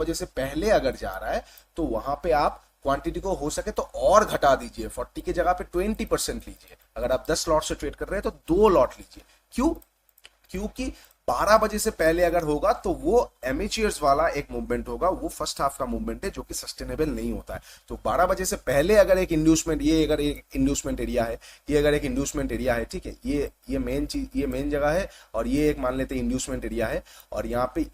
बजे से पहले अगर जा रहा है तो वहां पे आप क्वांटिटी को हो सके तो और घटा दीजिए, 40 की जगह पे 20% लीजिए। अगर आप 10 लॉट से ट्रेड कर रहे हैं तो 2 लॉट लीजिए। क्यों? क्योंकि 12 बजे से पहले अगर होगा तो वो एमेच्योर्स वाला एक मूवमेंट होगा, वो फर्स्ट हाफ का मूवमेंट है जो कि सस्टेनेबल नहीं होता है। तो 12 बजे से पहले अगर एक इंड्यूसमेंट, ये अगर एक इंड्यूसमेंट एरिया है, ये अगर एक इंड्यूसमेंट एरिया है, ठीक है, ये मेन चीज, ये मेन जगह है, और ये एक मान लेते हैं इंड्यूसमेंट एरिया है, और यहाँ पे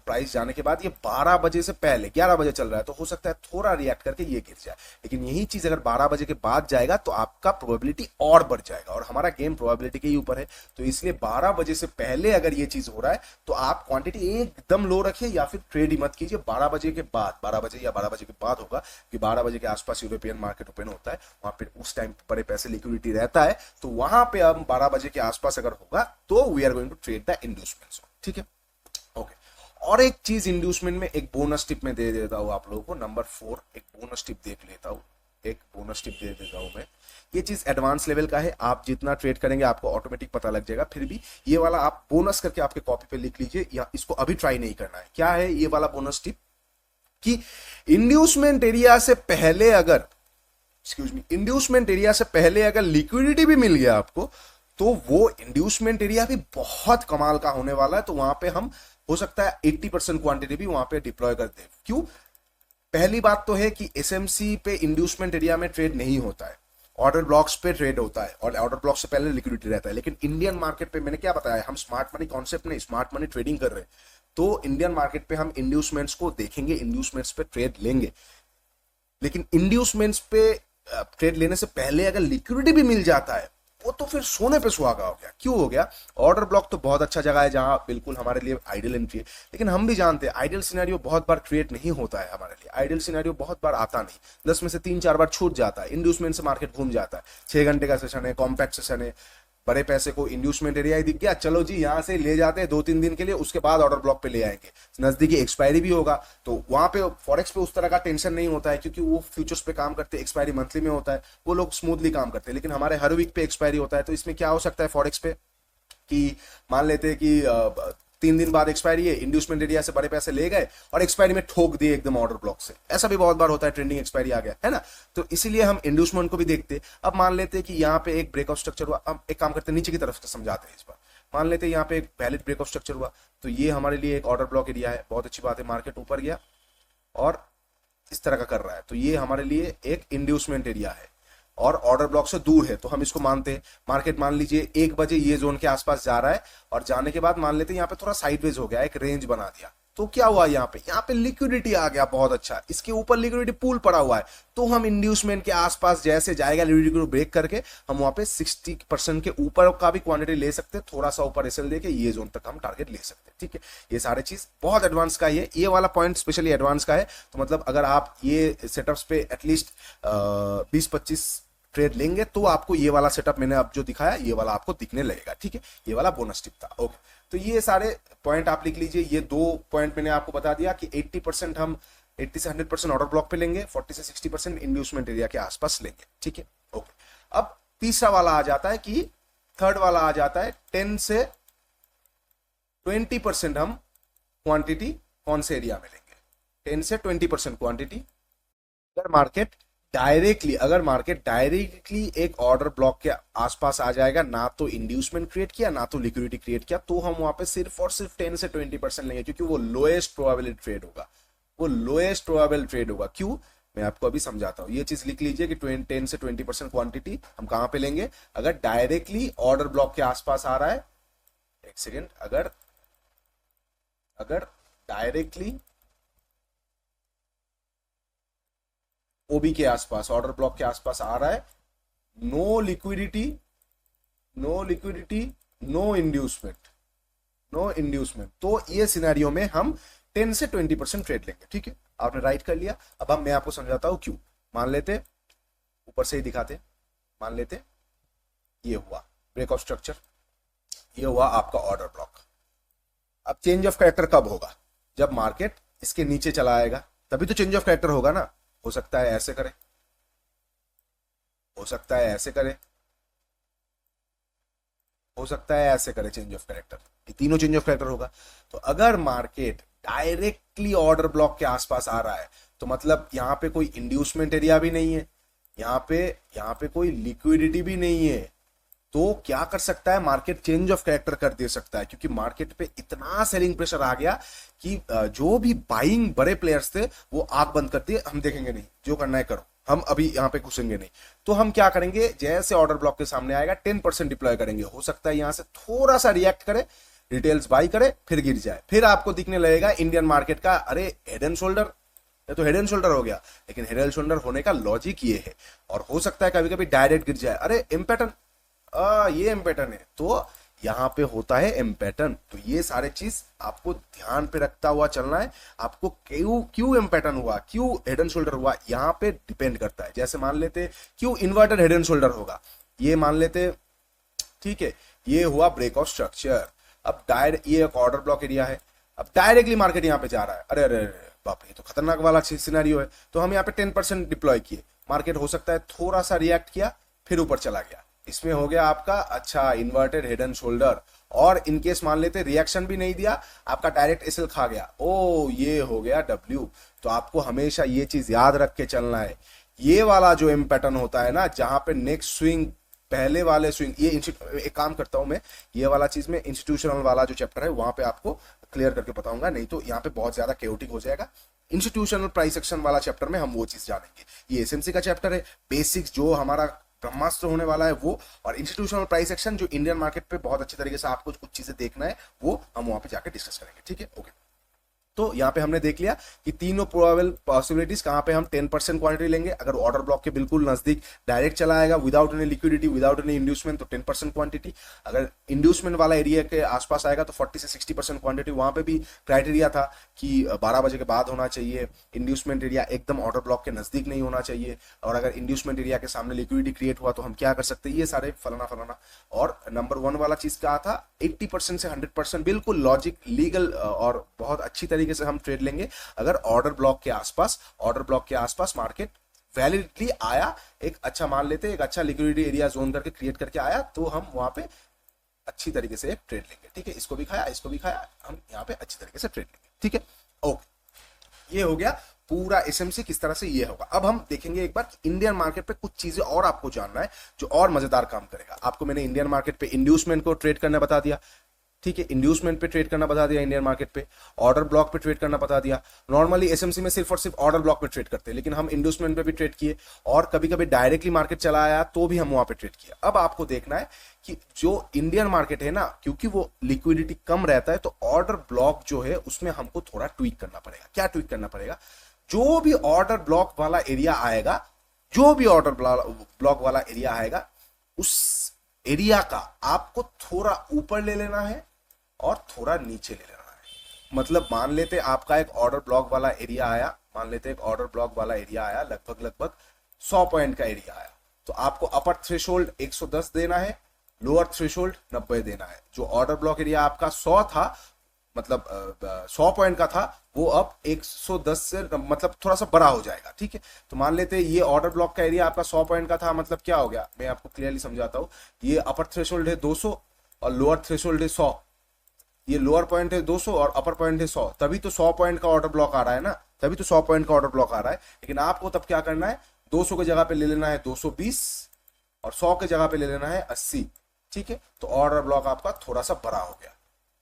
प्राइस जाने के बाद ये 12 बजे से पहले 11 बजे चल रहा है तो हो सकता है थोड़ा रिएक्ट करके ये गिर जाए, लेकिन यही चीज अगर 12 बजे के बाद जाएगा तो आपका प्रोबेबिलिटी और बढ़ जाएगा, और हमारा गेम प्रोबेबिलिटी के ही ऊपर है। तो इसलिए 12 बजे से पहले अगर ये चीज हो रहा है तो आप क्वांटिटी एकदम लो रखिए या फिर ट्रेड ही मत कीजिए। 12 बजे के बाद, 12 बजे या 12 बजे के बाद होगा कि 12 बजे के आसपास यूरोपियन मार्केट ओपन होता है, वहां पे उस टाइम बड़े पैसे लिक्विडिटी रहता है, तो वहां पे अब 12 बजे के आसपास अगर होगा तो we are going to trade the inducements. ठीक है, ओके। और एक चीज इंड्यूसमेंट में एक बोनस टिप में दे देता हूं आप लोगों को, नंबर 4 एक बोनस टिप देख लेता हूं, एक बोनस टिप दे देता हूं मैं। ये चीज एडवांस लेवल का है, आप जितना ट्रेड करेंगे आपको ऑटोमेटिक पता लग जाएगा, फिर भी ये वाला आप बोनस करके आपके कॉपी पे लिख लीजिए, या इसको अभी ट्राई नहीं करना है। क्या है ये वाला बोनस टिप? कि इंड्यूसमेंट एरिया से पहले अगर, एक्सक्यूज मी, इंड्यूसमेंट एरिया से पहले अगर लिक्विडिटी भी मिल गया आपको तो वो इंड्यूसमेंट एरिया भी बहुत कमाल का होने वाला है। तो वहां पे हम हो सकता है 80% क्वांटिटी भी वहां पे डिप्लॉय कर दे। क्यों? पहली बात तो है कि एसएमसी पे इंड्यूसमेंट एरिया में ट्रेड नहीं होता है, ऑर्डर ब्लॉक्स पे ट्रेड होता है, और ऑर्डर ब्लॉक से पहले लिक्विडिटी रहता है। लेकिन इंडियन मार्केट पे मैंने क्या बताया, हम स्मार्ट मनी कॉन्सेप्ट नहीं, स्मार्ट मनी ट्रेडिंग कर रहे हैं। तो इंडियन मार्केट पे हम इंड्यूसमेंट्स को देखेंगे, इंड्यूसमेंट्स पे ट्रेड लेंगे, लेकिन इंड्यूसमेंट्स पे ट्रेड लेने से पहले अगर लिक्विडिटी भी मिल जाता है वो तो फिर सोने पे सुहागा हो गया। क्यों हो गया? ऑर्डर ब्लॉक तो बहुत अच्छा जगह है जहां बिल्कुल हमारे लिए आइडियल एंट्री है, लेकिन हम भी जानते हैं आइडियल सिनेरियो बहुत बार क्रिएट नहीं होता है हमारे लिए, आइडियल सिनेरियो बहुत बार आता नहीं, 10 में से 3-4 बार छूट जाता है, इंड्यूसमेंट से मार्केट घूम जाता है। 6 घंटे का सेशन है, कॉम्पैक्ट सेशन है, बड़े पैसे को इंड्यूसमेंट एरिया ही दिख गया, चलो जी यहां से ले जाते हैं 2-3 दिन के लिए, उसके बाद ऑर्डर ब्लॉक पे ले आएंगे, नजदीकी एक्सपायरी भी होगा, तो वहां पे फॉरेक्स पे उस तरह का टेंशन नहीं होता है, क्योंकि वो फ्यूचर्स पे काम करते हैं, एक्सपायरी मंथली में होता है, वो लोग स्मूथली काम करते हैं। लेकिन हमारे हर वीक पे एक्सपायरी होता है, तो इसमें क्या हो सकता है फॉरेक्स पे कि मान लेते हैं कि 3 दिन बाद एक्सपायरी है, इंड्यूसमेंट एरिया से बड़े पैसे ले गए और एक्सपायरी में ठोक दिए एकदम ऑर्डर ब्लॉक से, ऐसा भी बहुत बार होता है, ट्रेंडिंग एक्सपायरी आ गया है ना। तो इसीलिए हम इंड्यूसमेंट को भी देखते। अब मान लेते हैं कि यहाँ पे एक ब्रेकआउट स्ट्रक्चर हुआ, हम एक काम करते हैं नीचे की तरफ से समझाते हैं इस बार। मान लेते हैं यहाँ पे एक वैलिड ब्रेकआउट स्ट्रक्चर हुआ, तो ये हमारे लिए एक ऑर्डर ब्लॉक एरिया है, बहुत अच्छी बात है, मार्केट ऊपर गया और इस तरह का कर रहा है, तो ये हमारे लिए एक इंड्यूसमेंट एरिया है और ऑर्डर ब्लॉक से दूर है, तो हम इसको मानते हैं। मार्केट मान लीजिए 1 बजे ये जोन के आसपास जा रहा है, और जाने के बाद मान लेते हैं यहाँ पे थोड़ा साइडवेज हो गया, एक रेंज बना दिया, तो क्या हुआ यहाँ पे लिक्विडिटी आ गया बहुत अच्छा, इसके ऊपर लिक्विडिटी पूल पड़ा हुआ है, तो हम इंड्यूसमेंट के आसपास जैसे जाएगा लिक्विडिटी को ब्रेक करके हम वहां पे 60% के ऊपर का भी क्वांटिटी ले सकते हैं, थोड़ा सा ऊपर एसएल देके ये जोन तक हम टारगेट ले सकते हैं। ठीक है, ये सारे चीज बहुत एडवांस का है, ये वाला पॉइंट स्पेशली एडवांस का है। तो मतलब अगर आप ये सेटअप्स पे एटलीस्ट 20-25 ट्रेड लेंगे तो आपको ये वाला सेटअप मैंने अब जो दिखाया ये वाला आपको दिखने लगेगा। ठीक है, ये वाला बोनस टिप था। ओके, तो ये सारे पॉइंट आप लिख लीजिए। ये 2 पॉइंट मैंने आपको बता दिया कि 80% हम 80 से 100% ऑर्डर ब्लॉक पे लेंगे, 40 से 60% इंड्यूसमेंट एरिया के आसपास लेंगे। ठीक है, ओके। अब तीसरा वाला आ जाता है कि थर्ड वाला आ जाता है 10 से 20% हम क्वांटिटी कौन से एरिया में लेंगे, 10 से 20% क्वांटिटी। अगर मार्केट डायरेक्टली एक ऑर्डर ब्लॉक के आसपास आ जाएगा, ना तो इंड्यूसमेंट क्रिएट किया ना तो लिक्विडिटी क्रिएट किया, तो हम वहां पे सिर्फ और सिर्फ 10 से 20% लेंगे, क्योंकि वो लोएस्ट प्रोबेबिलिटी ट्रेड होगा, वो लोएस्ट प्रोबेबल ट्रेड होगा। क्यों? मैं आपको अभी समझाता हूं। ये चीज लिख लीजिए कि 10 से 20% क्वांटिटी हम कहां पे लेंगे, अगर डायरेक्टली ऑर्डर ब्लॉक के आसपास आ रहा है। एक सेकेंड, अगर डायरेक्टली ओबी के आसपास, ऑर्डर ब्लॉक के आसपास आ रहा है, नो लिक्विडिटी, नो इंड्यूसमेंट, तो ये सिनेरियो में हम 10 से 20% ट्रेड लेंगे। ठीक है, आपने राइट कर लिया। अब मैं आपको समझाता हूं क्यों। मान लेते, ऊपर से ही दिखाते, मान लेते ये हुआ ब्रेकआउट स्ट्रक्चर, ये हुआ आपका ऑर्डर ब्लॉक। अब चेंज ऑफ कैरेक्टर कब होगा? जब मार्केट इसके नीचे चला आएगा, तभी तो चेंज ऑफ कैरेक्टर होगा ना। हो सकता है ऐसे करे, हो सकता है ऐसे करे, हो सकता है ऐसे करे, चेंज ऑफ कैरेक्टर, ये तीनों चेंज ऑफ कैरेक्टर होगा। तो अगर मार्केट डायरेक्टली ऑर्डर ब्लॉक के आसपास आ रहा है, तो मतलब यहाँ पे कोई इंड्यूसमेंट एरिया भी नहीं है, यहाँ पे कोई लिक्विडिटी भी नहीं है, तो क्या कर सकता है मार्केट, चेंज ऑफ कैरेक्टर कर दे सकता है, क्योंकि मार्केट पे इतना सेलिंग प्रेशर आ गया कि जो भी बाइंग बड़े प्लेयर्स थे वो आंख बंद कर दिए, हम देखेंगे नहीं, जो करना है करो, हम अभी यहाँ पे घुसेंगे नहीं। तो हम क्या करेंगे, जैसे ऑर्डर ब्लॉक के सामने आएगा 10% डिप्लॉय करेंगे, हो सकता है यहां से थोड़ा सा रिएक्ट करे, रिटेल्स बाई करे, फिर गिर जाए, फिर आपको दिखने लगेगा इंडियन मार्केट का अरे हेड एंड शोल्डर, ये तो हेड एंड शोल्डर हो गया। लेकिन हेड एंड शोल्डर होने का लॉजिक ये है, और हो सकता है कभी कभी डायरेक्ट गिर जाए, अरे एम पैटर्न, ये एम पैटर्न है, तो यहां पे होता है एम पैटर्न। तो ये सारे चीज आपको ध्यान पे रखता हुआ चलना है। आपको क्यों क्यों एम पैटर्न हुआ, क्यों हेड एंड शोल्डर हुआ, यहां पे डिपेंड करता है। जैसे मान लेते क्यों इन्वर्टेड हेड एंड शोल्डर होगा, ये मान लेते, ठीक है, ये हुआ ब्रेक ऑफ स्ट्रक्चर। अब डायरेक्ट ये एक ऑर्डर ब्लॉक एरिया है, अब डायरेक्टली मार्केट यहाँ पे जा रहा है, अरे अरे अरे बाप रे, ये तो खतरनाक वाला सिनेरियो है। तो हम यहाँ पे 10% डिप्लॉय किए, मार्केट हो सकता है थोड़ा सा रिएक्ट किया, फिर ऊपर चला गया, इसमें हो गया आपका अच्छा इन्वर्टेड हेड एंड शोल्डर। और इनकेस मान लेते रिएक्शन भी नहीं दिया, आपका डायरेक्ट एसएल खा गया, ओ ये हो गया डब्ल्यू। तो आपको हमेशा ये चीज याद रख के चलना है, ये वाला जो एम पैटर्न होता है ना, जहां पे नेक्स्ट स्विंग पहले वाले स्विंग, ये एक काम करता हूं मैं, ये वाला चीज में इंस्टीट्यूशनल वाला जो चैप्टर है वहां पे आपको क्लियर करके बताऊंगा, नहीं तो यहाँ पे बहुत ज्यादा केओटिक हो जाएगा। इंस्टीट्यूशनल प्राइस एक्शन वाला चैप्टर में हम वो चीज जानेंगे। ये एसएमसी का चैप्टर है, बेसिक्स जो हमारा ब्रह्मास्त्र होने वाला है वो, और इंस्टीट्यूशनल प्राइस एक्शन जो इंडियन मार्केट पे बहुत अच्छे तरीके से आपको कुछ चीजें देखना है, वो हम वहां पे जाकर डिस्कस करेंगे, ठीक है, ओके। तो यहाँ पे हमने देख लिया कि तीनों प्रोबेबल पॉसिबिलिटीज, कहां पे हम 10% क्वांटिटी लेंगे, अगर ऑर्डर ब्लॉक के बिल्कुल नजदीक डायरेक्ट चला आएगा without any liquidity, without any inducement, तो 10% क्वांटिटी। अगर इंड्यूसमेंट वाला एरिया के आसपास आएगा तो 40 से 60% क्वांटिटी। वहां पे भी क्राइटेरिया था कि 12 बजे के बाद होना चाहिए, इंड्यूसमेंट एरिया एकदम ऑर्डर ब्लॉक के नजदीक नहीं होना चाहिए, और अगर इंड्यूसमेंट एरिया के सामने लिक्विडिटी क्रिएट हुआ तो हम क्या कर सकते हैं, ये सारे फलाना फलाना। और नंबर 1 वाला चीज क्या था, 80% से 100% बिल्कुल लॉजिक, लीगल और बहुत अच्छी तरीके से हम ट्रेड लेंगे अगर ऑर्डर ब्लॉक के आसपास मार्केट वैलिडली आया, एक अच्छा मान लेते एक अच्छा लिक्विडिटी एरिया जोन करके क्रिएट करके आया, तो हम वहां पे अच्छी तरीके से ट्रेड लेंगे, ठीक है। इसको भी खाया, हम यहाँ पे अच्छी तरीके से ट्रेड लेंगे, ठीक है, ओके। ये हो गया पूरा एसएमसी किस तरह से ये होगा। अब हम देखेंगे एक बार इंडियन मार्केट पे कुछ चीजें और आपको जानना है जो और मजेदार काम करेगा। आपको मैंने इंडियन मार्केट पे इंड्यूसमेंट को ट्रेड करना बता दिया, ठीक है, इंड्यूसमेंट पे ट्रेड करना बता दिया इंडियन मार्केट पे, ऑर्डर ब्लॉक पे ट्रेड करना बता दिया। नॉर्मली एसएमसी में सिर्फ और सिर्फ ऑर्डर ब्लॉक पे ट्रेड करते हैं, लेकिन हम इंड्यूसमेंट पे भी ट्रेड किए, और कभी कभी डायरेक्टली मार्केट चला आया तो भी हम वहां पे ट्रेड किया। अब आपको देखना है कि जो इंडियन मार्केट है ना, क्योंकि वो लिक्विडिटी कम रहता है, तो ऑर्डर ब्लॉक जो है उसमें हमको थोड़ा ट्वीक करना पड़ेगा। क्या ट्वीक करना पड़ेगा, जो भी ऑर्डर ब्लॉक वाला एरिया आएगा, उस एरिया का आपको थोड़ा ऊपर ले लेना है और थोड़ा नीचे ले लेना है। मतलब मान लेते आपका एक ऑर्डर ब्लॉक वाला एरिया आया, लगभग 100 पॉइंट का एरिया आया, तो आपको अपर थ्रेशोल्ड 110 देना है, लोअर थ्रेशोल्ड 90 देना है। जो ऑर्डर ब्लॉक एरिया आपका 100 था, मतलब 100 पॉइंट का था, वो अब 110 से मतलब थोड़ा सा बड़ा हो जाएगा, ठीक है। तो मान लेते ये ऑर्डर ब्लॉक का एरिया आपका 100 पॉइंट का था, मतलब क्या हो गया, मैं आपको क्लियरली समझाता हूं। ये अपर थ्रेशोल्ड है 200 और लोअर थ्रेशोल्ड है 100, ये लोअर पॉइंट है 200 और अपर पॉइंट है 100, तभी तो 100 पॉइंट का ऑर्डर ब्लॉक आ रहा है ना, लेकिन आपको तब क्या करना है, 200 की जगह पे ले लेना है 220 और 100 की जगह पे ले लेना है 80, ठीक है। तो ऑर्डर ब्लॉक आपका थोड़ा सा बड़ा हो गया।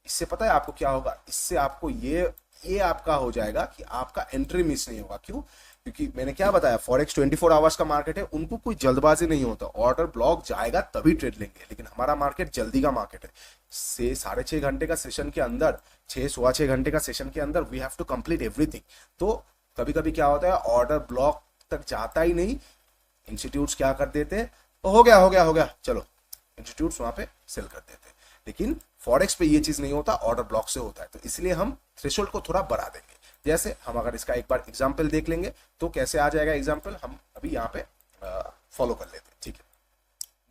इससे पता है आपको क्या होगा, इससे आपको ये आपका हो जाएगा कि आपका एंट्री मिस नहीं होगा। क्यों, क्योंकि मैंने क्या बताया, फॉरेक्स 24 आवर्स का मार्केट है, उनको कोई जल्दबाजी नहीं होता, ऑर्डर ब्लॉक जाएगा तभी ट्रेड लेंगे। लेकिन हमारा मार्केट जल्दी का मार्केट है, से 6.5 घंटे का सेशन के अंदर, 6-6.25 घंटे का सेशन के अंदर we have to complete everything. तो कभी कभी क्या होता है, ऑर्डर ब्लॉक तक जाता ही नहीं, इंस्टीट्यूट्स क्या कर देते हैं, हो गया चलो, इंस्टीट्यूट्स वहां पे सेल कर देते हैं। लेकिन फॉरेक्स पे ये चीज नहीं होता, ऑर्डर ब्लॉक से होता है। तो इसलिए हम थ्रेशोल्ड को थोड़ा बढ़ा देंगे। जैसे हम अगर इसका एक बार एग्जांपल देख लेंगे तो कैसे आ जाएगा एग्जांपल, हम अभी यहाँ पे फॉलो कर लेते हैं, ठीक है,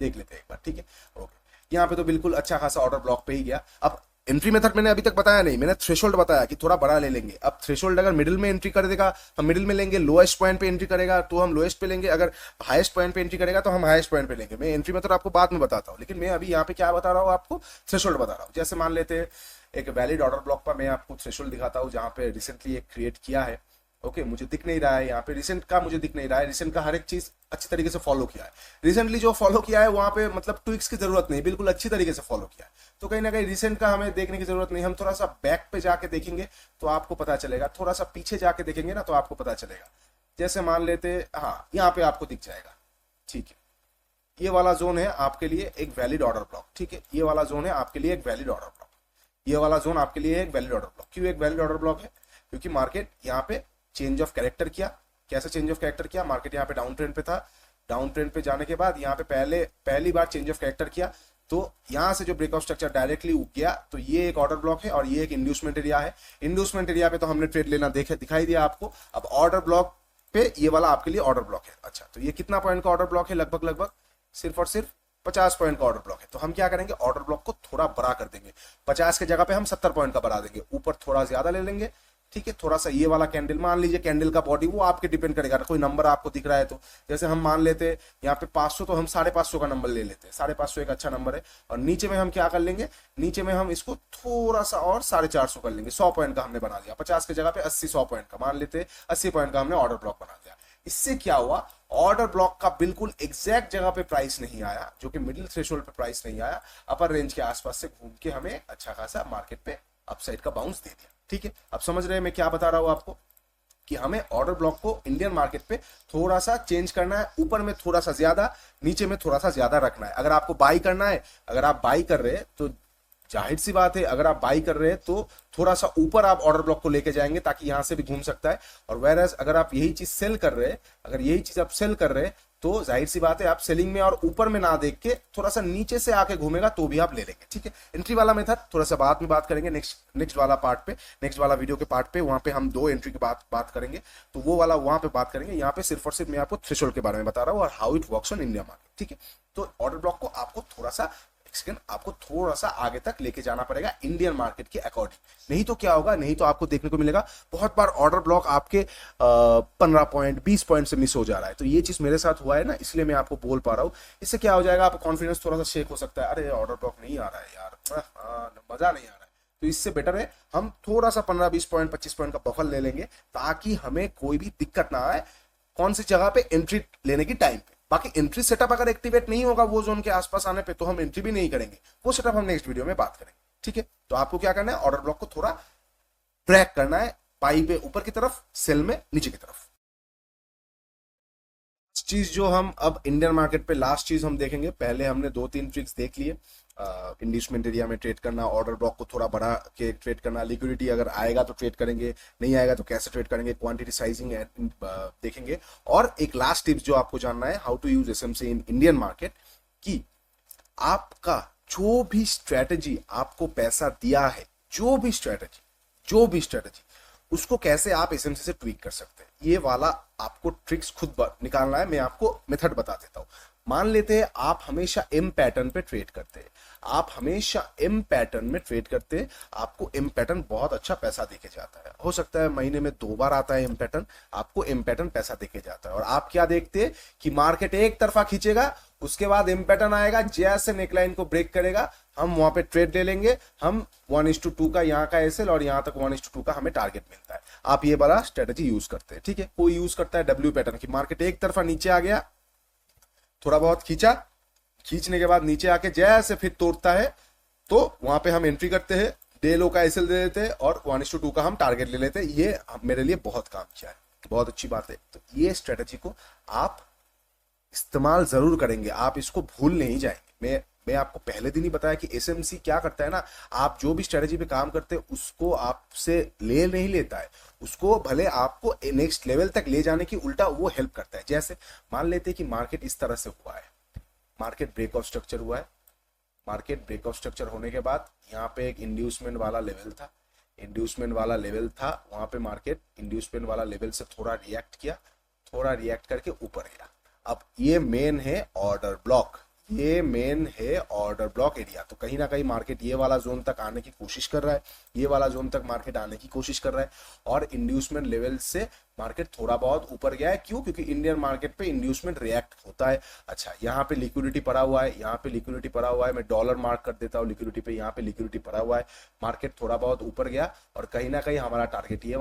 देख लेते हैं एक बार, ठीक है, ओके। यहाँ पे तो बिल्कुल अच्छा खासा ऑर्डर ब्लॉक पे ही गया। अब एंट्री मेथड मैंने अभी तक बताया नहीं, मैंने थ्रेशोल्ड बताया कि थोड़ा बड़ा ले लेंगे। अब थ्रेशोल्ड अगर मिडिल में एंट्री कर देगा हम मिडिल में लेंगे, लोएस्ट पॉइंट पे एंट्री करेगा तो हम लोएस्ट पे लेंगे, अगर हाईएस्ट पॉइंट पे एंट्री करेगा तो हम हाईएस्ट पॉइंट पे लेंगे। मैं एंट्री मेथड आपको बाद में बताता हूँ, लेकिन मैं अभी यहाँ पे क्या बता रहा हूँ आपको, थ्रेशोल्ड बता रहा हूँ। जैसे मान लेते हैं एक वैलिड ऑर्डर ब्लॉक पर मैं आपको थ्रेशोल्ड दिखाता हूँ जहां पे रिसेंटली एक क्रिएट किया है। ओके मुझे दिख नहीं रहा है यहाँ पे रिसेंट का, मुझे दिख नहीं रहा है रिसेंट का, हर एक चीज अच्छी तरीके से फॉलो किया है। रिसेंटली जो फॉलो किया है वहां पे मतलब ट्विक्स की जरूरत नहीं, बिल्कुल अच्छी तरीके से फॉलो किया है। तो कहीं ना कहीं रिसेंट का हमें देखने की जरूरत नहीं, हम थोड़ा सा बैक पे जाके देखेंगे तो आपको पता चलेगा, थोड़ा सा पीछे जाके देखेंगे ना तो आपको पता चलेगा। जैसे मान लेते, हाँ यहाँ पे आपको दिख जाएगा, ठीक है ये वाला जोन है आपके लिए एक वैलिड ऑर्डर ब्लॉक, ठीक है ये वाला जोन है आपके लिए एक वैलिड ऑर्डर ब्लॉक, ये वाला जोन आपके लिए एक वैलिड ऑर्डर ब्लॉक। क्यों एक वैलिड ऑर्डर ब्लॉक है? क्योंकि मार्केट यहाँ पे चेंज ऑफ कैरेक्टर किया। कैसे चेंज ऑफ कैरेक्टर किया? मार्केट यहाँ पे डाउन ट्रेंड पे था, डाउन ट्रेंड पे जाने के बाद यहाँ पे पहली बार चेंज ऑफ कैरेक्टर किया, तो यहां से जो ब्रेकआउट स्ट्रक्चर डायरेक्टली उग गया, तो ये एक ऑर्डर ब्लॉक है और ये एक इंड्यूसमेंट एरिया है। इंड्यूसमेंट एरिया पे तो हमने ट्रेड लेना दिखाई दिया आपको। अब ऑर्डर ब्लॉक पे ये वाला आपके लिए ऑर्डर ब्लॉक है। अच्छा तो ये कितना पॉइंट का ऑर्डर ब्लॉक है? लगभग सिर्फ और सिर्फ 50 पॉइंट का ऑर्डर ब्लॉक है। तो हम क्या करेंगे, ऑर्डर ब्लॉक को थोड़ा बड़ा कर देंगे, 50 के जगह पे हम 70 पॉइंट का बढ़ा देंगे, ऊपर थोड़ा ज्यादा ले लेंगे, ठीक है थोड़ा सा ये वाला कैंडल, मान लीजिए कैंडल का बॉडी वो आपके डिपेंड करेगा, कोई नंबर आपको दिख रहा है तो जैसे हम मान लेते यहाँ पे 500 तो हम 550 का नंबर ले लेते हैं, 550 एक अच्छा नंबर है। और नीचे में हम क्या कर लेंगे, नीचे में हम इसको थोड़ा सा और 450 कर लेंगे, 100 पॉइंट का हमने बना दिया, 50 की जगह पे 80 100 पॉइंट का मान लेते, 80 पॉइंट का हमने ऑर्डर ब्लॉक बना दिया। इससे क्या हुआ, ऑर्डर ब्लॉक का बिल्कुल एग्जैक्ट जगह पे प्राइस नहीं आया, जो कि मिडिल थ्रेशोल्ड पे प्राइस नहीं आया, अपर रेंज के आसपास से घूम के हमें अच्छा खासा मार्केट पे अपसाइड का बाउंस दे दिया। ठीक है अब समझ रहे हैं मैं क्या बता रहा हूं आपको, कि हमें ऑर्डर ब्लॉक को इंडियन मार्केट पे थोड़ा सा चेंज करना है, ऊपर में थोड़ा सा ज्यादा, नीचे में थोड़ा सा ज्यादा रखना है। अगर आपको बाई करना है, अगर आप बाई कर रहे हैं तो जाहिर सी बात है, अगर आप बाई कर रहे हैं तो थोड़ा सा ऊपर आप ऑर्डर ब्लॉक को लेके जाएंगे ताकि यहां से भी घूम सकता है। और वेरएज अगर आप यही चीज सेल कर रहे हैं, अगर यही चीज आप सेल कर रहे हैं तो जाहिर सी बात है आप सेलिंग में और ऊपर में ना देख के थोड़ा सा नीचे से आके घूमेगा तो भी आप ले लेंगे। ठीक है एंट्री वाला मेथड थोड़ा सा बाद में बात करेंगे, नेक्स्ट वाला पार्ट पे, नेक्स्ट वाला वीडियो के पार्ट पे, वहां पे हम 2 एंट्री की बात करेंगे, तो वो वाला वहां पे बात करेंगे। यहाँ पे सिर्फ और सिर्फ मैं आपको थ्रेशोल्ड के बारे में बता रहा हूँ और how it works on India market. ठीक है तो ऑर्डर ब्लॉक को आपको थोड़ा सा आगे तक लेके जाना पड़ेगा इंडियन मार्केट के अकॉर्डिंग, नहीं तो क्या होगा, नहीं तो आपको देखने को मिलेगा बहुत बार ऑर्डर ब्लॉक आपके 15 पॉइंट 20 पॉइंट से मिस हो जा रहा है। तो ये चीज मेरे साथ हुआ है ना, इसलिए मैं आपको बोल पा रहा हूँ। इससे क्या हो जाएगा, आपका कॉन्फिडेंस थोड़ा सा शेक हो सकता है, अरे ऑर्डर ब्लॉक नहीं आ रहा है यार, मजा नहीं आ रहा है। तो इससे बेटर है हम थोड़ा सा 15-20 पॉइंट 25 पॉइंट का बफर ले लेंगे ताकि हमें कोई भी दिक्कत ना आए कौन सी जगह पे एंट्री लेने की टाइम पे। बाकी एंट्री सेटअप अगर एक्टिवेट नहीं होगा वो जोन के आसपास आने पे तो हम एंट्री भी नहीं करेंगे, वो सेटअप हम नेक्स्ट वीडियो में बात करेंगे। ठीक है तो आपको क्या करना है, ऑर्डर ब्लॉक को थोड़ा ट्रैक करना है, बाई पे ऊपर की तरफ, सेल में नीचे की तरफ। चीज जो हम अब इंडियन मार्केट पे लास्ट चीज हम देखेंगे, पहले हमने 2-3 ट्रिक्स देख लिए, इंड्यूसमेंट एरिया में ट्रेड करना, ऑर्डर ब्लॉक को थोड़ा बढ़ा के ट्रेड करना, लिक्विडिटी अगर आएगा तो ट्रेड करेंगे, नहीं आएगा तो कैसे ट्रेड करेंगे, क्वांटिटी साइजिंग देखेंगे। और एक लास्ट टिप्स जो आपको जानना है, how to use SMC in Indian market, कि आपका जो भी स्ट्रेटेजी आपको पैसा दिया है, जो भी स्ट्रेटेजी उसको कैसे आप एसएमसी से ट्वीक कर सकते हैं, ये वाला आपको ट्रिक्स खुद निकालना है। मैं आपको मेथड बता देता हूं। मान लेते हैं आप हमेशा एम पैटर्न पे ट्रेड करते हैं, आप हमेशा एम पैटर्न में ट्रेड करते हैं, आपको एम पैटर्न बहुत अच्छा पैसा देके जाता है, हो सकता है महीने में 2 बार आता है एम पैटर्न, आपको एम पैटर्न पैसा देके जाता है। और आप क्या देखते हैं कि मार्केट एक तरफा खींचेगा, उसके बाद एम पैटर्न आएगा, जैसे नेकलाइन को ब्रेक करेगा हम वहां पे ट्रेड ले लेंगे, हम 1:2 का यहाँ का एसएल और यहाँ तक 1:2 का हमें टारगेट मिलता है। आप ये वाला स्ट्रेटेजी यूज करते हैं। ठीक है कोई यूज करता है डब्ल्यू पैटर्न की, मार्केट एक तरफा नीचे आ गया, थोड़ा बहुत खींचा, खींचने के बाद नीचे आके जैसे फिर तोड़ता है तो वहां पे हम एंट्री करते हैं, डे लो का एसएल दे देते हैं और 1:2 का हम टारगेट ले लेते हैं। ये मेरे लिए बहुत काम किया है, बहुत अच्छी बात है। तो ये स्ट्रेटेजी को आप इस्तेमाल जरूर करेंगे, आप इसको भूल नहीं जाएंगे। मैं आपको पहले दिन ही बताया कि एसएमसी क्या करता है ना, आप जो भी स्ट्रेटेजी पे काम करते हैं उसको आपसे ले नहीं लेता है, उसको भले आपको नेक्स्ट लेवल तक ले जाने की उल्टा वो हेल्प करता है। जैसे मान लेते हैं कि मार्केट इस तरह से हुआ है, मार्केट ब्रेकआउट स्ट्रक्चर हुआ है, मार्केट ब्रेकआउट स्ट्रक्चर होने के बाद यहाँ पे एक इंड्यूसमेंट वाला लेवल था, वहां पे मार्केट इंड्यूसमेंट वाला लेवल से थोड़ा रिएक्ट किया, थोड़ा रिएक्ट करके ऊपर गया। अब ये मेन है ऑर्डर ब्लॉक, ये मेन है ऑर्डर ब्लॉक एरिया। तो कहीं ना कहीं मार्केट ये वाला जोन तक आने की कोशिश कर रहा है, ये वाला जोन तक मार्केट आने की कोशिश कर रहा है और इंड्यूसमेंट लेवल से मार्केट थोड़ा बहुत ऊपर गया है, क्यों? क्योंकि इंडियन मार्केट पे इंड्यूसमेंट रिएक्ट होता है। अच्छा, यहाँ पे लिक्विडिटी पड़ा हुआ है, यहाँ पे लिक्विडिटी पड़ा हुआ है, मैं डॉलर मार्क कर देता हूँ लिक्विडिटी पे, यहाँ पे लिक्विडिटी पड़ा हुआ है, मार्केट थोड़ा बहुत ऊपर गया और कहीं ना कहीं हमारा टारगेट ये